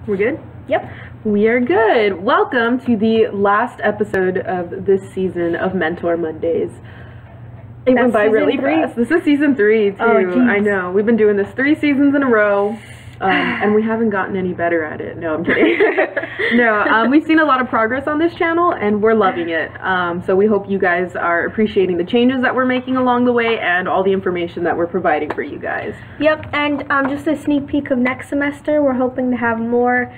We're good? Yep. We are good. Welcome to the last episode of this season of Mentor Mondays. It went by really fast. This is season 3 too. Oh, geez. I know. We've been doing this 3 seasons in a row. And we haven't gotten any better at it. No, I'm kidding. No, we've seen a lot of progress on this channel and we're loving it. So we hope you guys are appreciating the changes that we're making along the way and all the information that we're providing for you guys. Yep, and just a sneak peek of next semester, we're hoping to have more,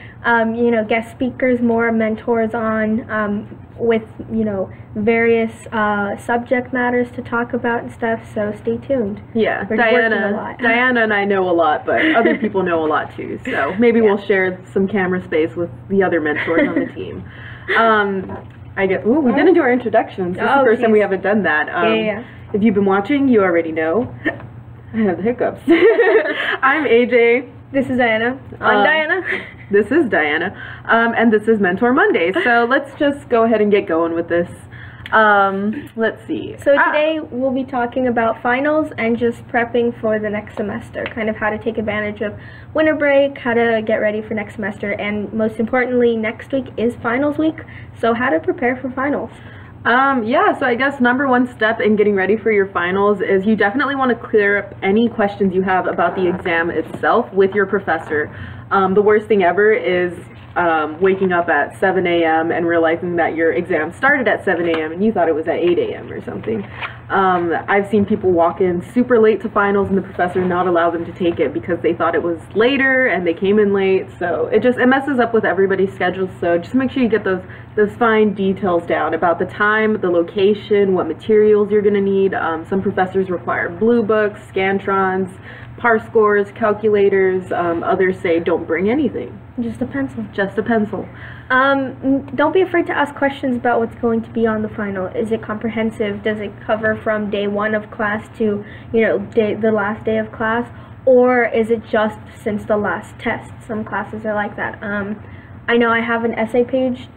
guest speakers, more mentors on with, various subject matters to talk about and stuff, so stay tuned. Yeah, We're working a lot. Diana and I know a lot, but other people know a lot too, so maybe we'll share some camera space with the other mentors on the team. We didn't do our introductions. This is the first time we haven't done that. If you've been watching, you already know. I have the hiccups. I'm AJ. This is Diana. I'm Diana. This is Diana. And this is Mentor Monday. So let's just go ahead and get going with this. Let's see. So today we'll be talking about finals and just prepping for the next semester. Kind of how to take advantage of winter break, how to get ready for next semester, and most importantly, next week is finals week. So how to prepare for finals. So I guess number one step in getting ready for your finals is you definitely want to clear up any questions you have about the exam itself with your professor. The worst thing ever is waking up at 7 a.m. and realizing that your exam started at 7 a.m. and you thought it was at 8 a.m. or something. I've seen people walk in super late to finals and the professor not allow them to take it because they thought it was later and they came in late. So it messes up with everybody's schedule. So just make sure you get those fine details down about the time, the location, what materials you're going to need. Some professors require blue books, Scantrons, par scores, calculators. Others say don't bring anything. Just a pencil. Just a pencil. Don't be afraid to ask questions about what's going to be on the final. Is it comprehensive? Does it cover from day 1 of class to, the last day of class? Or is it just since the last test? Some classes are like that. I know I have an essay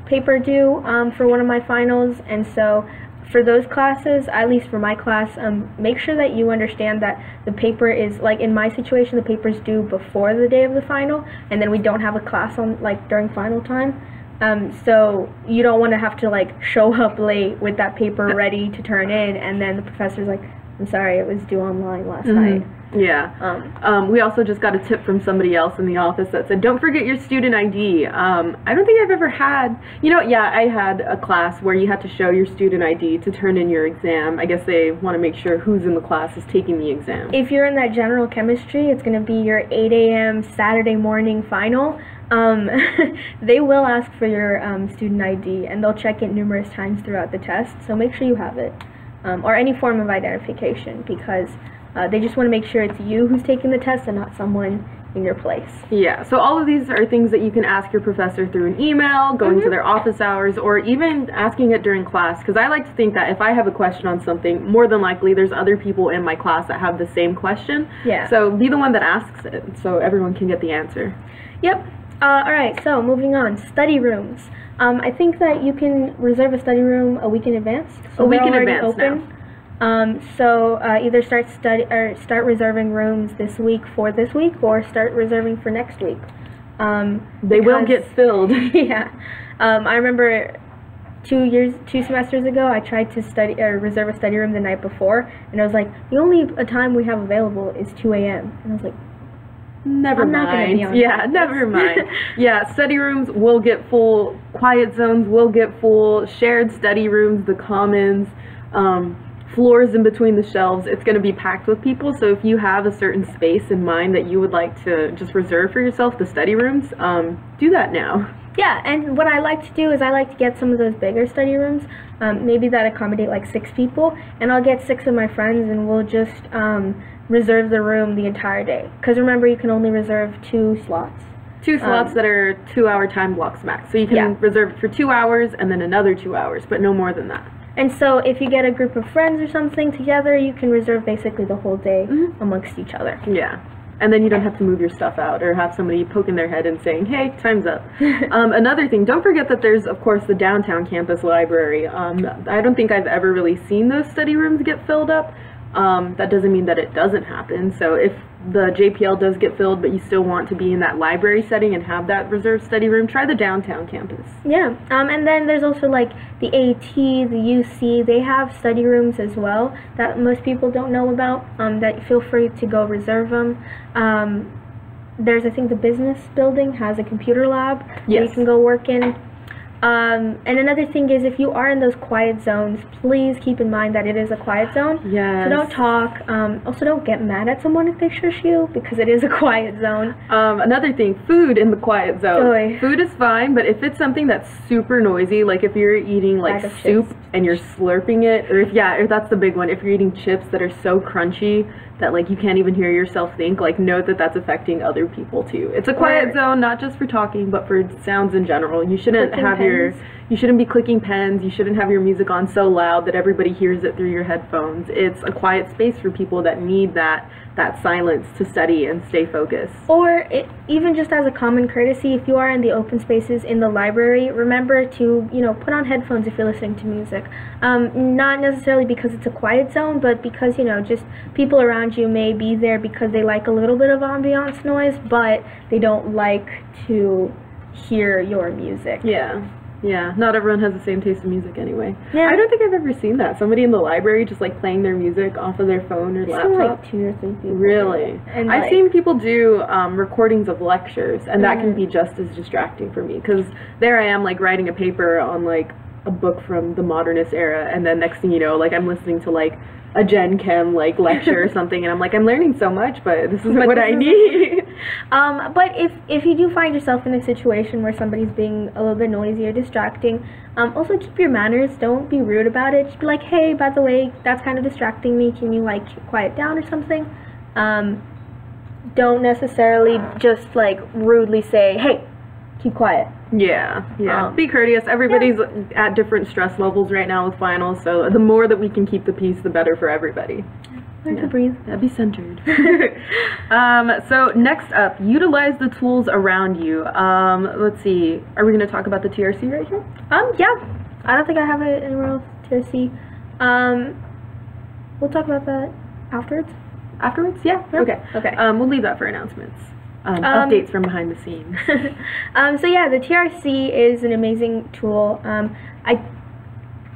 paper due for one of my finals, and so for those classes, at least for my class, make sure that you understand that the paper is, like in my situation, the paper is due before the day of the final, and then we don't have a class on, during final time. So you don't want to have to, show up late with that paper ready to turn in, and then the professor's like, I'm sorry, it was due online last night. Yeah. We also just got a tip from somebody else in the office that said, don't forget your student ID. I don't think I've ever had, I had a class where you had to show your student ID to turn in your exam. I guess they want to make sure who's in the class is taking the exam. If you're in that general chemistry, it's going to be your 8 a.m. Saturday morning final. They will ask for your student ID, and they'll check it numerous times throughout the test, so make sure you have it. Or any form of identification, because they just want to make sure it's you who's taking the test and not someone in your place. Yeah, so all of these are things that you can ask your professor through an email, going to their office hours, or even asking it during class, because I like to think that if I have a question on something, more than likely there's other people in my class that have the same question. Yeah. So be the one that asks it, so everyone can get the answer. Yep. Alright, so moving on. Study rooms. I think that you can reserve a study room a week in advance. So a week in advance now. Either start reserving rooms this week for this week, or start reserving for next week. They will get filled. Yeah. I remember 2 semesters ago, I tried to reserve a study room the night before, and I was like, the only time we have available is 2 a.m. And I was like, never mind. Never mind. Yeah, study rooms will get full, quiet zones will get full, shared study rooms, the commons, floors in between the shelves, it's going to be packed with people. So if you have a certain space in mind that you would like to just reserve for yourself, the study rooms, do that now. Yeah, and what I like to do is I like to get some of those bigger study rooms, maybe that accommodate 6 people, and I'll get 6 of my friends and we'll just reserve the room the entire day. Because remember, you can only reserve 2 slots. 2 slots that are 2-hour time blocks max. So you can reserve it for 2 hours and then another 2 hours, but no more than that. And so if you get a group of friends or something together, you can reserve basically the whole day amongst each other. Yeah. And then you don't have to move your stuff out or have somebody poking their head and saying, hey, time's up. Another thing, don't forget that there's, of course, the downtown campus library. I don't think I've ever really seen those study rooms get filled up. That doesn't mean that it doesn't happen. So if the JPL does get filled, but you still want to be in that library setting and have that reserved study room, try the downtown campus. Yeah, and then there's also like the AT, the UC, they have study rooms as well that most people don't know about, that feel free to go reserve them. There's, I think, the business building has a computer lab that you can go work in. And another thing is, if you are in those quiet zones, please keep in mind that it is a quiet zone. Yes. So don't talk. Also, don't get mad at someone if they shush you, because it is a quiet zone. Another thing, food in the quiet zone. Oy. Food is fine, but if it's something that's super noisy, like if you're eating like soup and you're slurping it, or if that's the big one, if you're eating chips that are so crunchy that like you can't even hear yourself think, like note that that's affecting other people too. It's a quiet zone, not just for talking, but for sounds in general. You shouldn't have you shouldn't be clicking pens, you shouldn't have your music on so loud that everybody hears it through your headphones. It's a quiet space for people that need that silence to study and stay focused. Or even just as a common courtesy, if you are in the open spaces in the library, remember to, put on headphones if you're listening to music. Not necessarily because it's a quiet zone, but because, just people around you may be there because they like a little bit of ambiance noise, but they don't like to hear your music. Yeah, not everyone has the same taste in music anyway. Yeah. I don't think I've ever seen that. Somebody in the library just like playing their music off of their phone or laptop. Like 2 or 3 people. Really? And I've seen people do recordings of lectures, and that can be just as distracting for me, because there I am like writing a paper on like a book from the modernist era, and then next thing you know, like I'm listening to like a Gen Chem like lecture or something, and I'm like, I'm learning so much, but this isn't what I need. But if you do find yourself in a situation where somebody's being a little bit noisy or distracting, also keep your manners. Don't be rude about it. Just be like, hey, by the way, that's kind of distracting me. Can you like quiet down or something? Don't necessarily just like rudely say, hey, keep quiet. Yeah. Be courteous. Everybody's at different stress levels right now with finals, so the more that we can keep the peace, the better for everybody. Learn to breathe. Be centered. So next up, utilize the tools around you. Let's see. Are we going to talk about the TRC right here? Yeah. I don't think I have it anywhere else. TRC. We'll talk about that afterwards. Afterwards? Yeah. Okay. We'll leave that for announcements. Updates from behind the scenes. So yeah, the TRC is an amazing tool.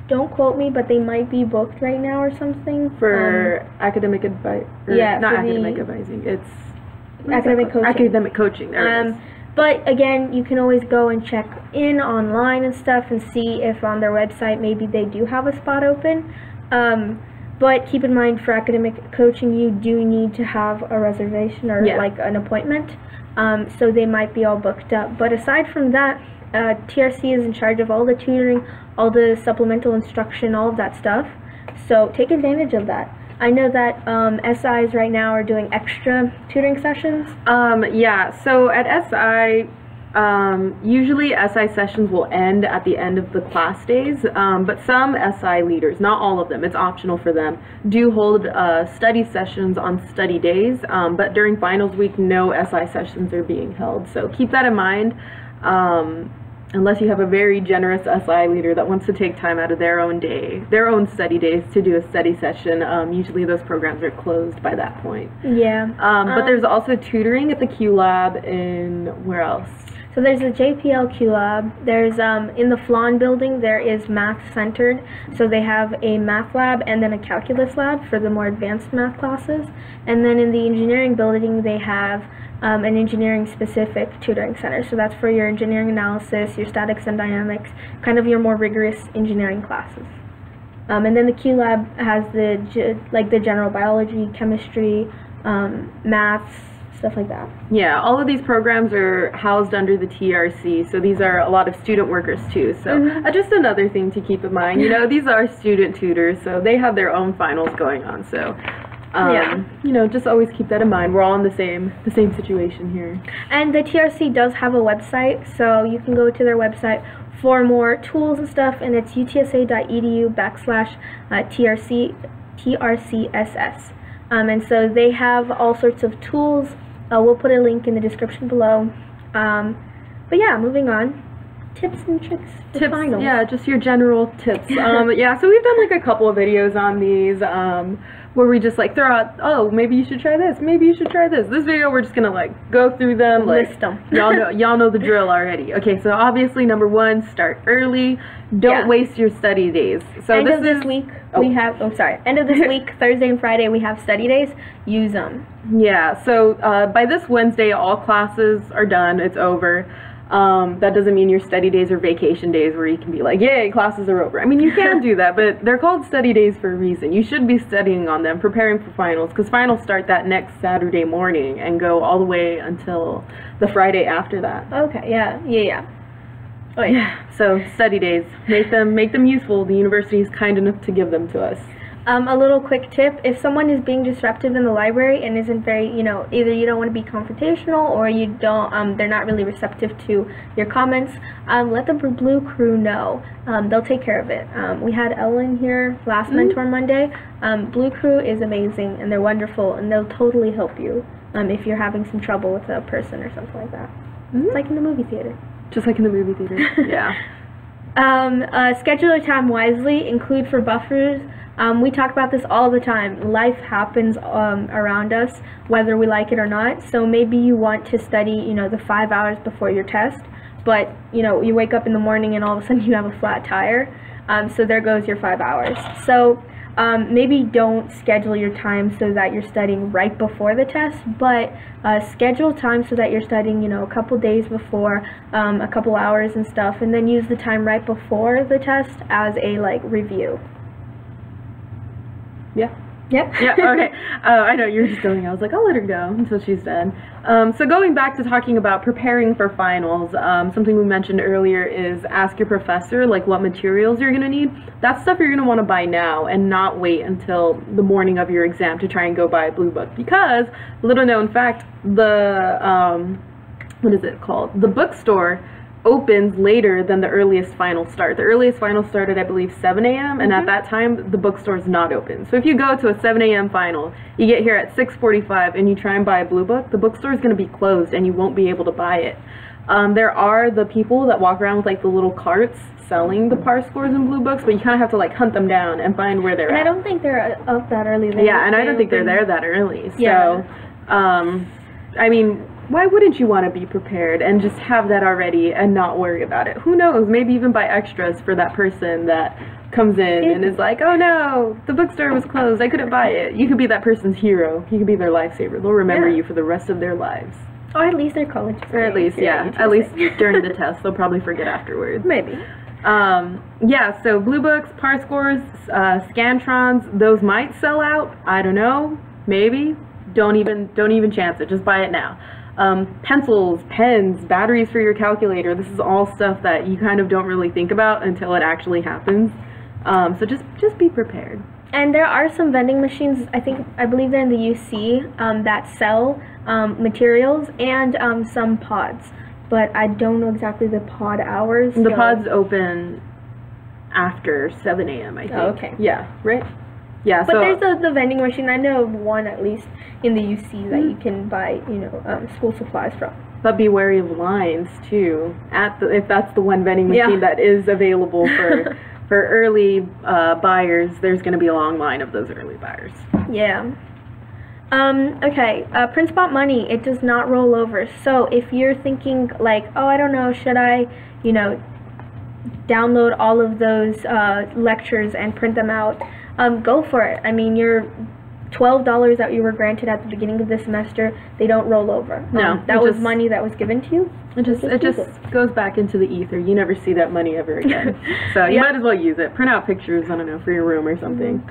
Don't quote me, but they might be booked right now or something. For academic advice. Yeah, not academic advising. It's academic coaching. Academic coaching. There it is. But again, you can always go and check in online and stuff and see if on their website maybe they do have a spot open. But keep in mind, for academic coaching, you do need to have a reservation or like an appointment. So they might be all booked up. But aside from that, TRC is in charge of all the tutoring, all the supplemental instruction, all of that stuff. So take advantage of that. I know that SIs right now are doing extra tutoring sessions. So at SI, usually SI sessions will end at the end of the class days, but some SI leaders, not all of them, it's optional for them, do hold study sessions on study days, but during finals week, no SI sessions are being held. So keep that in mind. Unless you have a very generous SI leader that wants to take time out of their own study days to do a study session, usually those programs are closed by that point. Yeah. But there's also tutoring at the Q Lab in, where else? So there's a JPL Q Lab. There's, in the Flan building, there is math centered. So they have a math lab and then a calculus lab for the more advanced math classes. And then in the engineering building, they have an engineering specific tutoring center. So that's for your engineering analysis, your statics and dynamics, kind of your more rigorous engineering classes. And then the Q Lab has the general biology, chemistry, maths, stuff like that. Yeah, all of these programs are housed under the TRC, so these are a lot of student workers too. So just another thing to keep in mind, these are student tutors, so they have their own finals going on. So just always keep that in mind. We're all in the same situation here. And the TRC does have a website, so you can go to their website for more tools and stuff, and it's utsa.edu/TRCSS. And so they have all sorts of tools. We'll put a link in the description below. But yeah, moving on. Tips and tricks for finals. Yeah, just your general tips. So we've done like a couple of videos on these. where we just like throw out, oh, maybe you should try this, maybe you should try this. This video we're just gonna like go through them, like list them. y'all know the drill already. Okay, so obviously number one, start early. Don't waste your study days. So end of this week we have end of this week, Thursday and Friday we have study days. Use them. Yeah, so by this Wednesday all classes are done, it's over. That doesn't mean your study days are vacation days where you can be like, yay, classes are over. I mean, you can do that, but they're called study days for a reason. You should be studying on them, preparing for finals, because finals start that next Saturday morning and go all the way until the Friday after that. Okay, yeah. Oh yeah. So study days, make them useful. The university is kind enough to give them to us. A little quick tip: if someone is being disruptive in the library and isn't very, either you don't want to be confrontational or you don't, they're not really receptive to your comments, let the Blue Crew know. They'll take care of it. We had Ellen here last Mentor Monday. Blue Crew is amazing and they're wonderful and they'll totally help you if you're having some trouble with a person or something like that. It's like in the movie theater. Just like in the movie theater. Yeah. Schedule your time wisely. Include for buffers. We talk about this all the time. Life happens around us, whether we like it or not. So maybe you want to study, the 5 hours before your test, but you wake up in the morning and all of a sudden you have a flat tire. So there goes your 5 hours. So maybe don't schedule your time so that you're studying right before the test, but schedule time so that you're studying, a couple days before, a couple hours and stuff, and then use the time right before the test as a review. Yeah. Yep. Yeah, okay. I know, you were just going, I was like, I'll let her go until she's done. So going back to talking about preparing for finals, something we mentioned earlier is ask your professor, what materials you're going to need. That's stuff you're going to want to buy now and not wait until the morning of your exam to try and go buy a blue book. Because, little known fact, the, what is it called? The bookstore opens later than the earliest final start. The earliest final started, I believe, 7 a.m. and at that time the bookstore is not open. So if you go to a 7 a.m. final, you get here at 6:45 and you try and buy a blue book, the bookstore is going to be closed and you won't be able to buy it. There are the people that walk around with the little carts selling the par scores and blue books, but you kind of have to hunt them down and find where they're at. And I don't think they're up that early. Yeah, and I don't think they're there that early. So, I mean, why wouldn't you want to be prepared and just have that already and not worry about it? Who knows, maybe even buy extras for that person that comes in and is like, oh no, the bookstore was closed, I couldn't buy it. You could be that person's hero. You could be their lifesaver. They'll remember you for the rest of their lives. Or at least their college experience. Or at least, at least during the test. They'll probably forget afterwards. Maybe. Yeah, so blue books, par scores, Scantrons, those might sell out. I don't know. Maybe. Don't even chance it. Just buy it now. Pencils, pens, batteries for your calculator. This is all stuff that you kind of don't really think about until it actually happens. So just be prepared. And there are some vending machines, I believe they're in the UC, that sell materials and some pods. But I don't know exactly the pod hours. The pods open after 7 a.m. I think. Oh, okay. Yeah, right? Yeah, but there's the vending machine. I know of one at least in the UC that you can buy, school supplies from. But be wary of lines too. If that's the one vending machine that is available for for early buyers, there's going to be a long line of those early buyers. Yeah. Okay. Print spot money. It does not roll over. So if you're thinking oh, I don't know, should I, download all of those lectures and print them out? Go for it. I mean, your $12 that you were granted at the beginning of the semester, they don't roll over. No, that was money that was given to you. It just goes back into the ether. You never see that money ever again. So you might as well use it. Print out pictures, I don't know, for your room or something.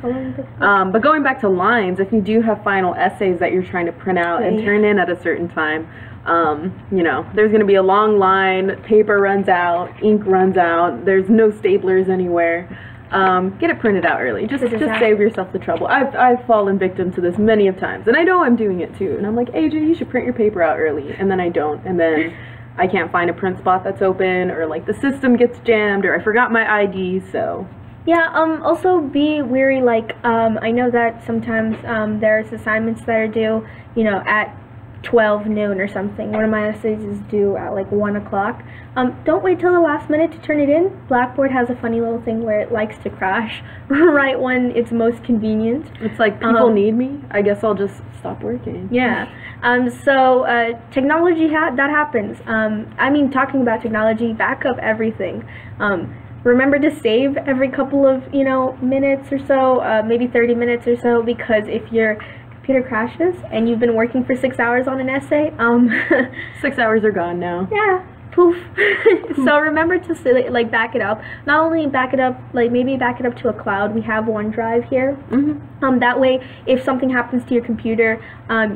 But going back to lines, if you do have final essays that you're trying to print out and turn in at a certain time, there's going to be a long line, paper runs out, ink runs out, there's no staplers anywhere. Get it printed out early. Just save yourself the trouble. I've fallen victim to this many of times, and I know I'm doing it too. And I'm like, AJ, you should print your paper out early, and then I don't, and then I can't find a print spot that's open, or the system gets jammed, or I forgot my ID. So yeah. Also be wary. I know that sometimes there's assignments that are due, at 12 noon or something. One of my essays is due at like 1 o'clock. Don't wait till the last minute to turn it in. Blackboard has a funny little thing where it likes to crash right when it's most convenient. It's like, people need me, I guess I'll just stop working. Yeah. So technology, that happens. I mean, talking about technology, back up everything. Remember to save every couple of, minutes or so, maybe 30 minutes or so, because if your computer crashes and you've been working for 6 hours on an essay, 6 hours are gone now. Yeah. Poof. So remember to like back it up. Not only back it up, like maybe back it up to a cloud. We have OneDrive here. That way, if something happens to your computer,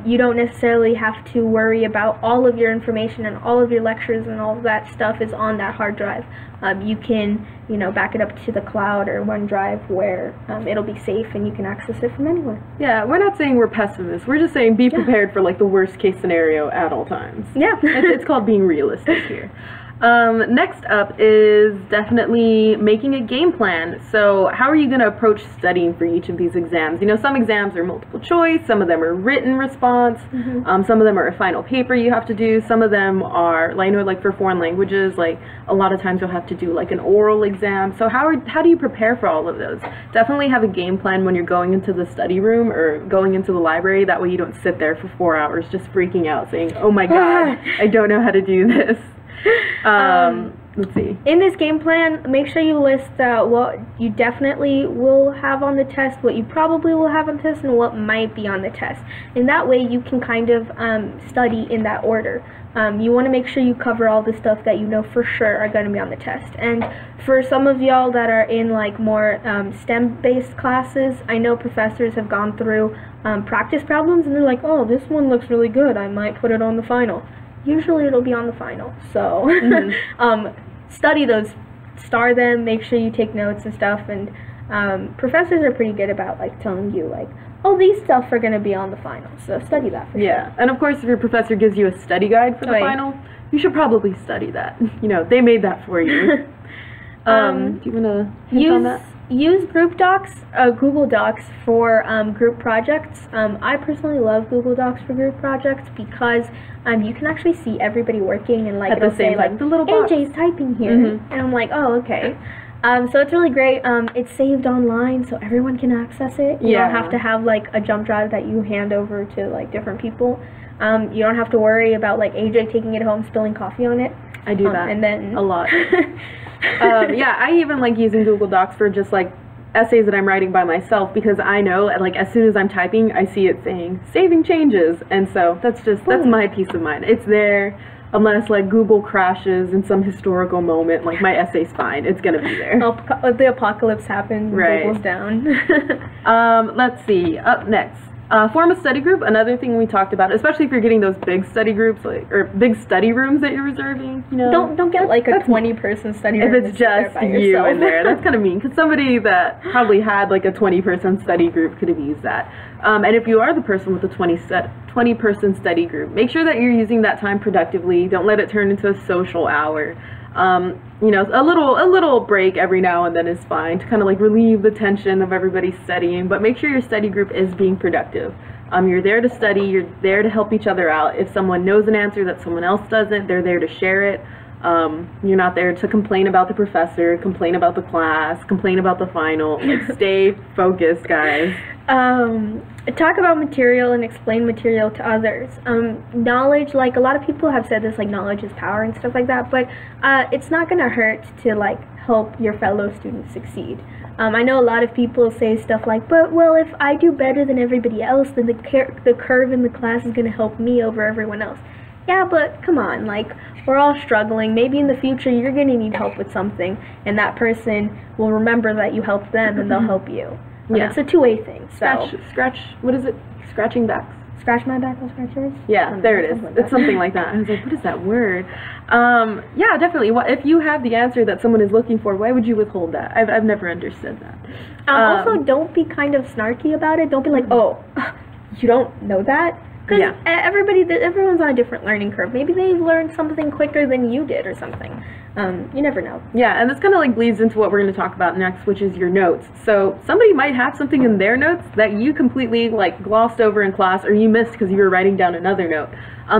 you don't necessarily have to worry about all of your information and all of your lectures and all of that stuff is on that hard drive. You can, back it up to the cloud or OneDrive where it'll be safe and you can access it from anywhere. Yeah, we're not saying we're pessimists. We're just saying be prepared for like the worst case scenario at all times. Yeah. It's called being realistic here. Next up is definitely making a game plan. So how are you going to approach studying for each of these exams? Some exams are multiple choice, some of them are written response, some of them are a final paper you have to do, some of them are, like for foreign languages, like a lot of times you'll have to do like an oral exam. So how do you prepare for all of those? Definitely have a game plan when you're going into the study room or going into the library. That way you don't sit there for 4 hours just freaking out saying, oh my god, I don't know how to do this. Let's see. In this game plan, make sure you list what you definitely will have on the test, what you probably will have on the test, and what might be on the test. And that way you can kind of study in that order. You want to make sure you cover all the stuff that you know for sure are going to be on the test. And for some of y'all that are in like more STEM-based classes, I know professors have gone through practice problems and they're like, oh, this one looks really good, I might put it on the final. Usually it'll be on the final, so study those, star them, make sure you take notes and stuff, and professors are pretty good about like telling you like, oh, these stuff are going to be on the final, so study that for sure. Yeah, and of course if your professor gives you a study guide for the final, you should probably study that. They made that for you. Do you want to hint on that? Use group docs, Google Docs for group projects. I personally love Google Docs for group projects because you can actually see everybody working and like at the same time, like the little box. AJ's typing here, and I'm like, oh, okay. So it's really great. It's saved online, so everyone can access it. You don't have to have like a jump drive that you hand over to like different people. You don't have to worry about like AJ taking it home, spilling coffee on it. I do that and then a lot. Yeah, I even like using Google Docs for just like essays that I'm writing by myself, because I know like as soon as I'm typing I see it saying saving changes, and so that's my peace of mind. It's there unless like Google crashes in some historical moment, like my essay's fine, it's gonna be there. The apocalypse happens, right. Google's down. Let's see, up next. Form a study group. Another thing we talked about, especially if you're getting those big study groups, like or big study rooms that you're reserving. Don't get like a 20-person study room. If it's just you in there, that's kind of mean. Because somebody that probably had like a 20-person study group could have used that. And if you are the person with the 20-person study group, make sure that you're using that time productively. Don't let it turn into a social hour. A little break every now and then is fine to kind of like relieve the tension of everybody studying, but make sure your study group is being productive. You're there to study, you're there to help each other out. If someone knows an answer that someone else doesn't, they're there to share it. You're not there to complain about the professor, complain about the class, complain about the final. Like, stay focused, guys. Talk about material and explain material to others. Knowledge, like a lot of people have said this, like knowledge is power and stuff like that, but it's not gonna hurt to like help your fellow students succeed. I know a lot of people say stuff like, but well, if I do better than everybody else, then the curve in the class is gonna help me over everyone else. Yeah, but come on, like, we're all struggling. Maybe in the future you're going to need help with something, and that person will remember that you helped them, and they'll help you. Yeah. It's a two-way thing. So. Scratch, what is it? Scratching backs. Scratch my back, I'll scratch yours? Yeah, there it is. It's something like that. I was like, what is that word? Yeah, definitely. If you have the answer that someone is looking for, why would you withhold that? I've never understood that. Also, don't be kind of snarky about it. Don't be like, oh, you don't know that? Because Yeah. everyone's on a different learning curve. Maybe they've learned something quicker than you did or something. You never know. Yeah, and this kind of like bleeds into what we're going to talk about next, which is your notes. So somebody might have something in their notes that you completely like glossed over in class, or you missed because you were writing down another note.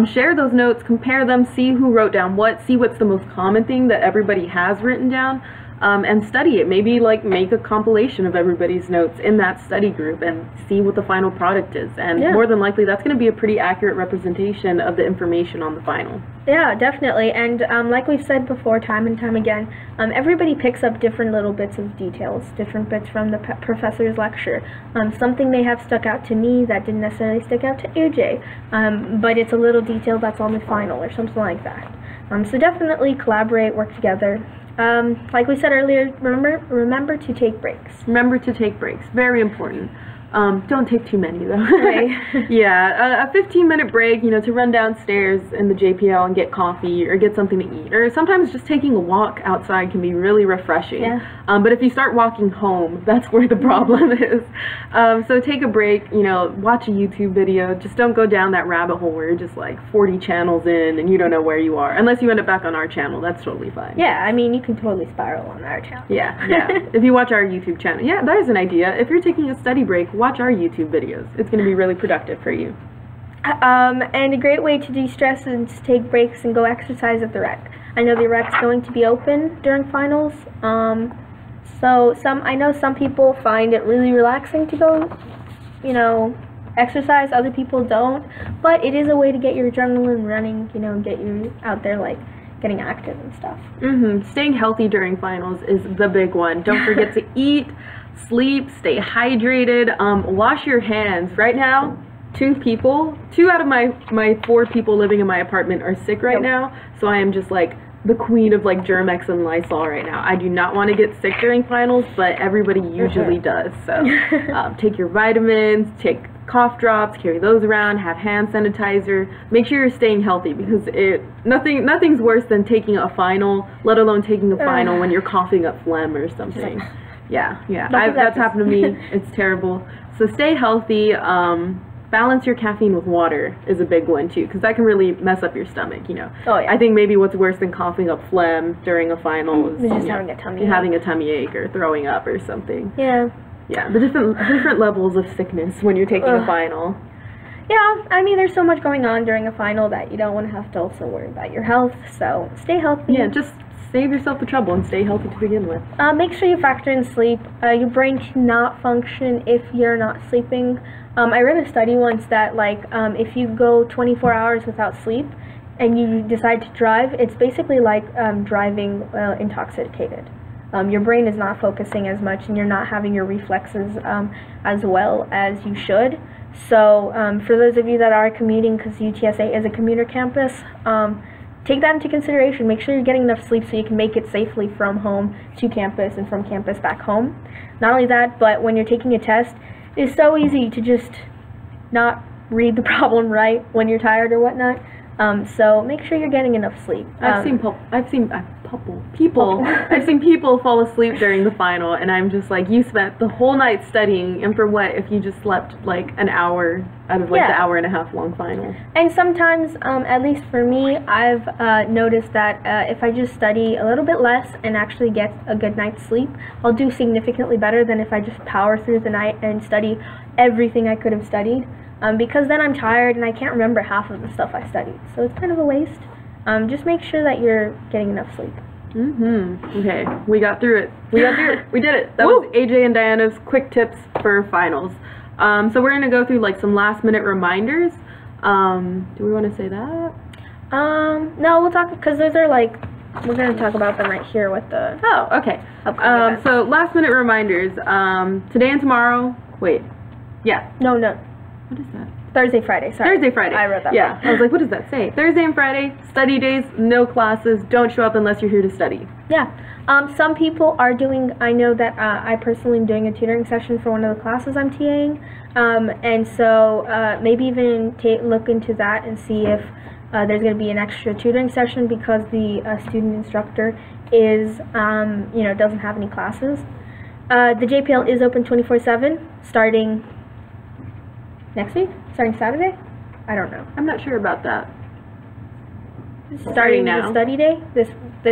Share those notes, compare them, see who wrote down what, see what's the most common thing that everybody has written down, and study it. Maybe like make a compilation of everybody's notes in that study group and see what the final product is. And more than likely, that's going to be a pretty accurate representation of the information on the final. Yeah, definitely. And like we've said before, time and time again, everybody picks up different little bits of details, different bits from the professor's lecture. Something may have stuck out to me that didn't necessarily stick out to AJ, but it's a little detail that's on the final or something like that. So definitely collaborate, work together. Like we said earlier, remember to take breaks. Remember to take breaks. Very important. Don't take too many though. Right. Yeah, a 15-minute break, you know, to run downstairs in the JPL and get coffee or get something to eat. Or sometimes just taking a walk outside can be really refreshing. Yeah. But if you start walking home, that's where the problem is. So take a break, you know, watch a YouTube video. Just don't go down that rabbit hole where you're just like 40 channels in and you don't know where you are. Unless you end up back on our channel, that's totally fine. Yeah, I mean, you can totally spiral on our channel. Yeah, yeah. If you watch our YouTube channel. Yeah, that is an idea. If you're taking a study break, watch our YouTube videos. It's going to be really productive for you. And a great way to de-stress is to take breaks and go exercise at the rec. I know the rec's going to be open during finals. So I know some people find it really relaxing to go, you know, exercise. Other people don't. But it is a way to get your adrenaline running, you know, get you out there, like, getting active and stuff. Staying healthy during finals is the big one. Don't forget to eat, sleep, stay hydrated, wash your hands. Right now, 2 out of my 4 people living in my apartment are sick right now, so I am just like the queen of like Germ-X and Lysol right now. I do not want to get sick during finals, but everybody usually does. So take your vitamins, take cough drops, carry those around, have hand sanitizer. Make sure you're staying healthy, because nothing's worse than taking a final, let alone taking a final when you're coughing up phlegm or something. Yeah. That's happened to me. It's terrible. So stay healthy. Balance your caffeine with water is a big one too, because that can really mess up your stomach, you know. Oh, yeah. I think maybe what's worse than coughing up phlegm during a final is just having a tummy ache or throwing up or something. Yeah. Yeah, the different levels of sickness when you're taking a final. Yeah, I mean, there's so much going on during a final that you don't want to have to also worry about your health, so stay healthy. Yeah, just save yourself the trouble and stay healthy to begin with. Make sure you factor in sleep. Your brain cannot function if you're not sleeping. I read a study once that, like, if you go 24 hours without sleep and you decide to drive, it's basically like driving intoxicated. Your brain is not focusing as much, and you're not having your reflexes as well as you should. So for those of you that are commuting, because UTSA is a commuter campus, take that into consideration. Make sure you're getting enough sleep so you can make it safely from home to campus and from campus back home. Not only that, but when you're taking a test, it's so easy to just not read the problem right when you're tired or whatnot. So make sure you're getting enough sleep. I've seen people fall asleep during the final, and I'm just like, you spent the whole night studying, and for what if you just slept like an hour out of like the hour and a half long final? And sometimes, at least for me, I've noticed that if I just study a little bit less and actually get a good night's sleep, I'll do significantly better than if I just power through the night and study everything I could have studied. Because then I'm tired and I can't remember half of the stuff I studied. So it's kind of a waste. Just make sure that you're getting enough sleep. Okay, we got through it. We did it. That was AJ and Diana's quick tips for finals. So we're going to go through like some last minute reminders. Do we want to say that? No, we'll talk, because those are like, we're going to talk about them right here with the... Oh, okay. So last minute reminders. Today and tomorrow. Wait. Yeah. No. What is that? Thursday, Friday, sorry. Thursday, Friday. I wrote that wrong. I was like, what does that say? Thursday and Friday, study days, no classes, don't show up unless you're here to study. Yeah. Some people are doing, I know that I personally am doing a tutoring session for one of the classes I'm TAing, and so maybe even look into that and see if there's going to be an extra tutoring session, because the student instructor is, doesn't have any classes. The JPL is open 24/7, starting next week, starting Saturday. I don't know. I'm not sure about that. Starting now. the study day this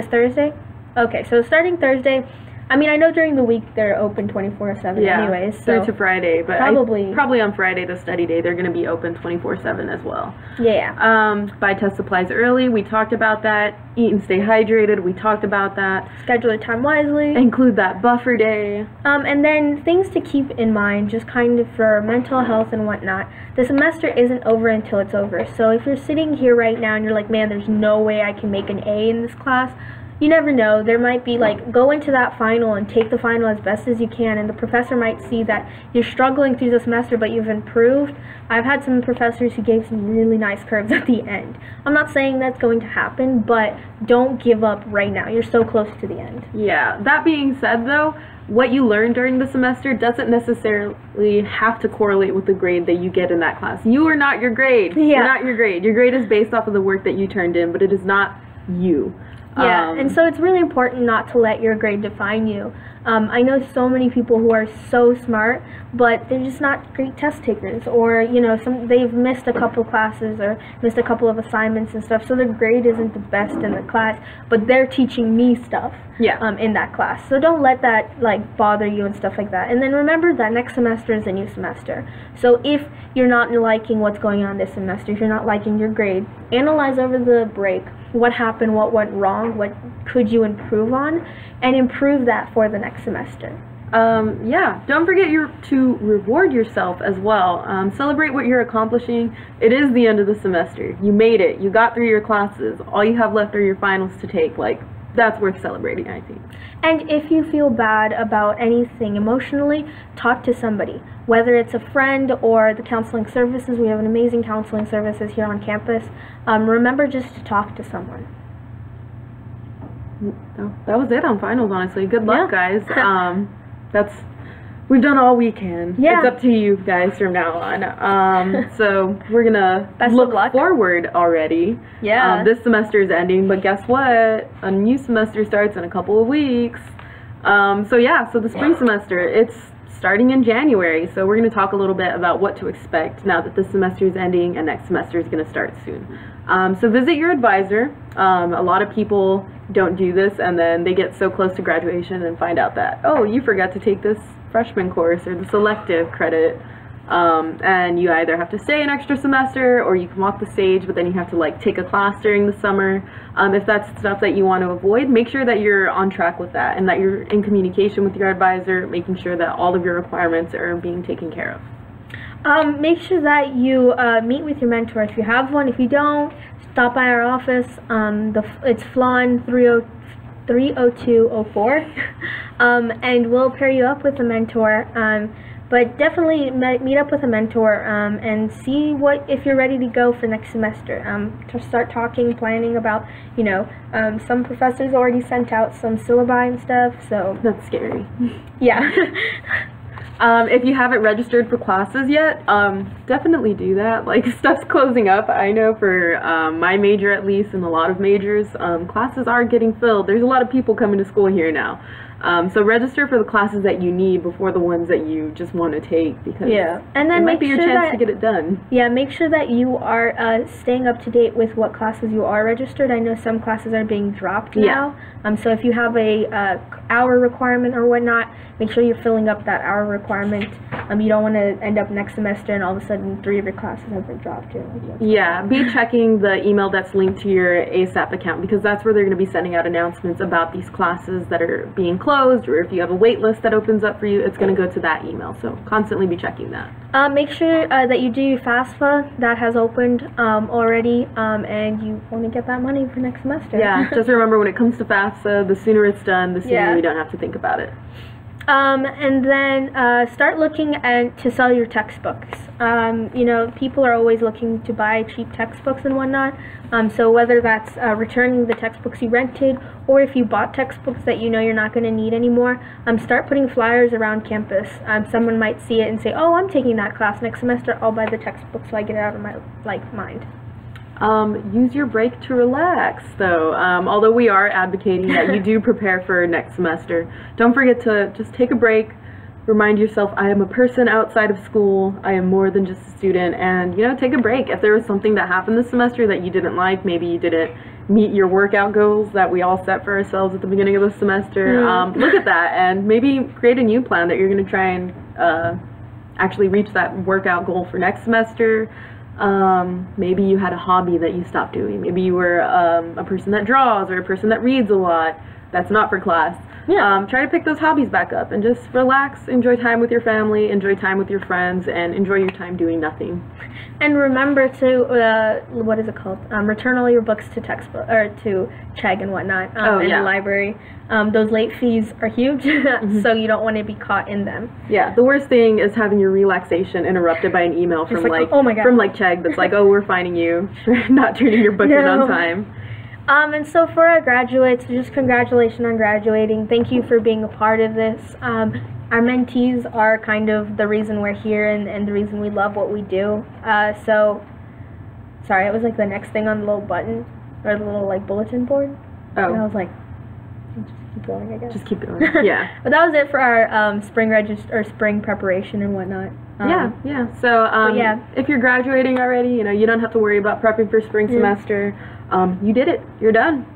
Thursday. Okay, so starting Thursday. I mean, I know during the week they're open 24/7 anyways. So through to Friday, but probably on Friday, the study day, they're going to be open 24/7 as well. Yeah. Buy test supplies early. We talked about that. Eat and stay hydrated. We talked about that. Schedule your time wisely. Include that buffer day. And then things to keep in mind, just kind of for mental health and whatnot. The semester isn't over until it's over. So if you're sitting here right now and you're like, man, there's no way I can make an A in this class, you never know. There might be go into that final and take the final as best as you can, and the professor might see that you're struggling through the semester but you've improved. I've had some professors who gave some really nice curves at the end. I'm not saying that's going to happen, but don't give up right now. You're so close to the end. Yeah, that being said though, what you learn during the semester doesn't necessarily have to correlate with the grade that you get in that class. You are not your grade. Yeah. You're not your grade. Your grade is based off of the work that you turned in, but it is not you. Yeah, and so it's really important not to let your grade define you. I know so many people who are so smart, but they're just not great test takers, or they've missed a couple classes or missed a couple of assignments and stuff, so their grade isn't the best in the class, but they're teaching me stuff in that class. So don't let that bother you and stuff like that. And then remember that next semester is a new semester. So if you're not liking what's going on this semester, if you're not liking your grade, analyze over the break what happened, what went wrong, what could you improve on, and improve that for the next semester. Don't forget to reward yourself as well. Celebrate what you're accomplishing. It is the end of the semester. You made it. You got through your classes. All you have left are your finals to take. That's worth celebrating, I think. And if you feel bad about anything emotionally, talk to somebody. Whether it's a friend or the counseling services. We have an amazing counseling services here on campus. Remember just to talk to someone. That was it on finals, honestly. Good luck, guys. We've done all we can. Yeah. It's up to you guys from now on. So we're gonna look forward already. Yeah. This semester is ending, but guess what? A new semester starts in a couple of weeks. So the spring semester, it's starting in January. So we're gonna talk a little bit about what to expect now that this semester is ending and next semester is gonna start soon. So visit your advisor. A lot of people don't do this, and then they get so close to graduation and find out that, oh, you forgot to take this freshman course or the selective credit, and you either have to stay an extra semester or you can walk the stage, but then you have to take a class during the summer. If that's stuff that you want to avoid, make sure that you're on track with that and that you're in communication with your advisor, making sure that all of your requirements are being taken care of. Make sure that you meet with your mentor if you have one. If you don't, stop by our office. It's Flan 30204, and we'll pair you up with a mentor. But definitely meet up with a mentor and see if you're ready to go for next semester. To start talking, planning about, some professors already sent out some syllabi and stuff, so that's scary. Yeah. If you haven't registered for classes yet, definitely do that. Stuff's closing up. I know for my major at least, and a lot of majors, classes are getting filled. There's a lot of people coming to school here now. So register for the classes that you need before the ones that you just want to take, because and then it might be your chance to get it done. Yeah, make sure that you are staying up to date with what classes you are registered. I know some classes are being dropped now. So if you have a hour requirement or whatnot, make sure you're filling up that hour requirement. You don't want to end up next semester and all of a sudden 3 of your classes have been dropped. Be checking the email that's linked to your ASAP account, because that's where they're going to be sending out announcements about these classes that are being closed, or if you have a wait list that opens up for you, it's going to go to that email. So constantly be checking that. Make sure that you do your FAFSA. That has opened already, and you want to get that money for next semester. Yeah, just remember, when it comes to FAFSA, the sooner it's done, the sooner you don't have to think about it. And then start looking to sell your textbooks. People are always looking to buy cheap textbooks and whatnot. So whether that's returning the textbooks you rented, or if you bought textbooks that you're not going to need anymore, start putting flyers around campus. Someone might see it and say, oh, I'm taking that class next semester, I'll buy the textbook so I get it out of my mind. Use your break to relax, though. Although we are advocating that you do prepare for next semester, don't forget to just take a break, remind yourself, I am a person outside of school. I am more than just a student. And, you know, take a break. If there was something that happened this semester that you didn't like, maybe you didn't meet your workout goals that we all set for ourselves at the beginning of the semester, look at that and maybe create a new plan that you're going to try and actually reach that workout goal for next semester. Maybe you had a hobby that you stopped doing. Maybe you were a person that draws or a person that reads a lot. That's not for class. Yeah. Try to pick those hobbies back up and just relax, enjoy time with your family, enjoy time with your friends, and enjoy your time doing nothing. And remember to, what is it called? Return all your books to textbook or to Chegg and whatnot in the library. Those late fees are huge, so you don't want to be caught in them. Yeah, the worst thing is having your relaxation interrupted by an email from from Chegg that's like, oh, we're finding you for not turning your book in on time. And so for our graduates, just congratulations on graduating. Thank you for being a part of this. Our mentees are kind of the reason we're here and the reason we love what we do. So, sorry, it was like the next thing on the little button, or the little like bulletin board. Oh. And I was like, just keep going, I guess. Just keep going, yeah. But that was it for our spring preparation and whatnot. Yeah. So, if you're graduating already, you know, you don't have to worry about prepping for spring semester. You did it. You're done.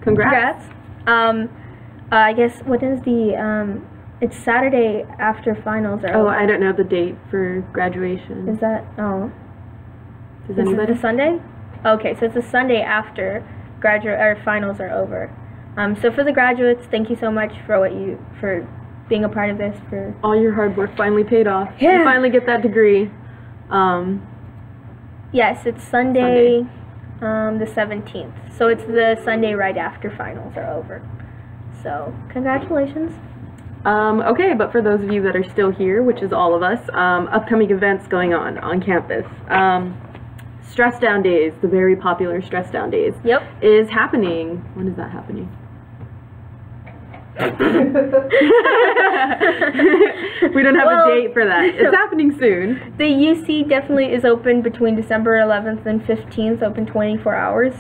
Congrats. I guess, what is the, it's Saturday after finals are over. I don't know the date for graduation. Is that, Does anybody? Is it a Sunday? Okay, so it's a Sunday after finals are over. So for the graduates, thank you so much for being a part of this. For all your hard work finally paid off. Yeah. You finally get that degree. Yes, it's Sunday. The 17th. So it's the Sunday right after finals are over. So, congratulations. Okay, but for those of you that are still here, which is all of us, upcoming events going on campus. Stress Down Days, the very popular Stress Down Days, is happening. When is that happening? We don't have a date for that. It's happening soon. The UC definitely is open between December 11th and 15th, open 24 hours.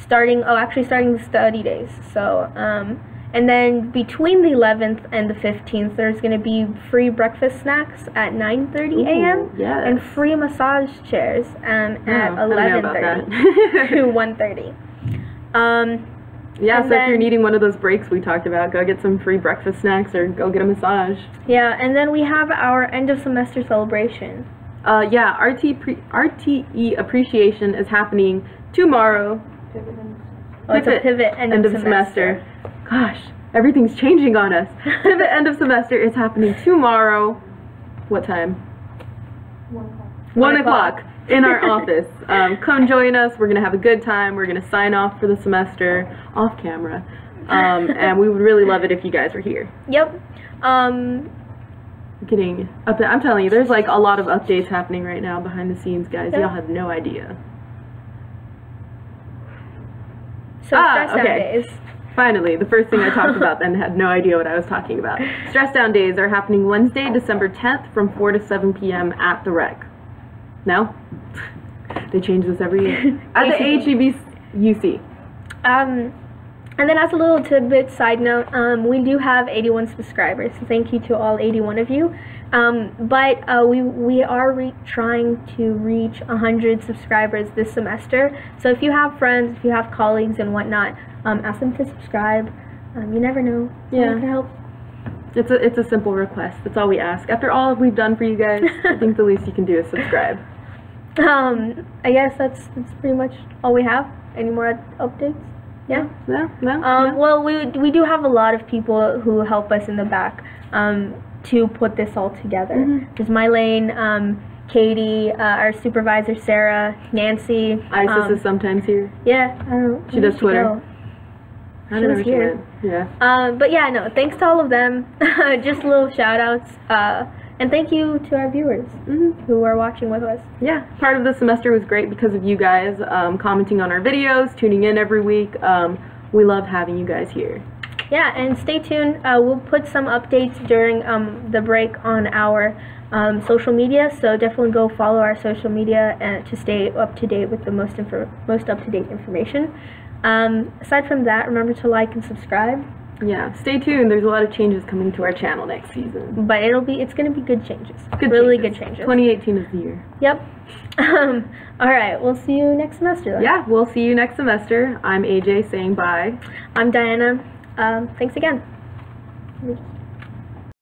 Starting the study days. So, and then between the 11th and the 15th, there's going to be free breakfast snacks at 9:30 a.m. Yes. and free massage chairs at 11:30 to 1:30. Yeah, so if you're needing one of those breaks we talked about, go get some free breakfast snacks or go get a massage. Yeah, and then we have our end of semester celebration. RTE appreciation is happening tomorrow. It's a pivot end of semester. Gosh, everything's changing on us. Pivot end of semester is happening tomorrow. What time? 1 o'clock. In our office. Come join us. We're going to have a good time. We're going to sign off for the semester off camera. And we would really love it if you guys were here. Yep. Getting up there. I'm telling you, there's like a lot of updates happening right now behind the scenes, guys. Y'all have no idea. So Stress Down Days. Finally, the first thing I talked about then had no idea what I was talking about. Stress Down Days are happening Wednesday, December 10th from 4 to 7 p.m. at the Rec. No? They change this every year. At the HEB UC. And then as a little tidbit side note, we do have 81 subscribers. So thank you to all 81 of you. But we are trying to reach 100 subscribers this semester. So if you have friends, if you have colleagues and whatnot, ask them to subscribe. You never know. Yeah. It can help. It's a simple request. That's all we ask. After all we've done for you guys, I think the least you can do is subscribe. I guess that's pretty much all we have. Any more updates? Yeah. No. Well, we do have a lot of people who help us in the back to put this all together. There's Mylene, Katie, our supervisor Sarah, Nancy. Isis is sometimes here. Yeah, I don't know. She does Twitter. I don't know where she went. Yeah. But yeah, no, thanks to all of them. Just little shout outs. And thank you to our viewers who are watching with us. Yeah, part of the semester was great because of you guys commenting on our videos, tuning in every week. We love having you guys here. Yeah, and stay tuned. We'll put some updates during the break on our social media, so definitely go follow our social media to stay up to date with the most up-to-date information. Aside from that, remember to like and subscribe. Yeah, stay tuned. There's a lot of changes coming to our channel next season. But it's gonna be good changes. Good changes. 2018 is the year. Yep. All right, we'll see you next semester then. Yeah, we'll see you next semester. I'm AJ saying bye. I'm Diana. Thanks again.